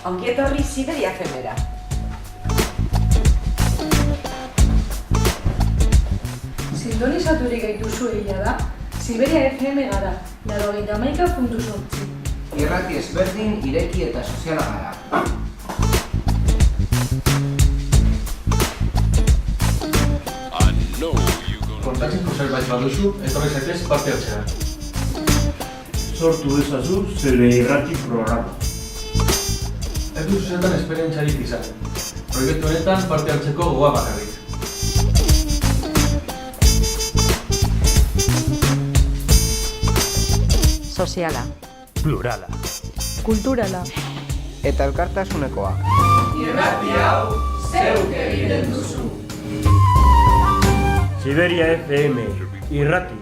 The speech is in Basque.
Ongi etorri Siberia FMera. Sintonizaturik gaituzu egia da, Siberia FM gara, 91.8. Irrati ezberdin, ireki eta soziala gara. Kontatzeko zerbait baduzu, etorri zaitez parte hartzera. Sortu ezazu zure irrati programa. Ez duzu zertan esperientziarik izan. Proiektu honetan parte hartzeko gogoa bakarrik. Soziala. Plurala. Kulturala. Eta elkartasunekoa. Irrati hau zeuk egiten duzu. Siberia FM irrati.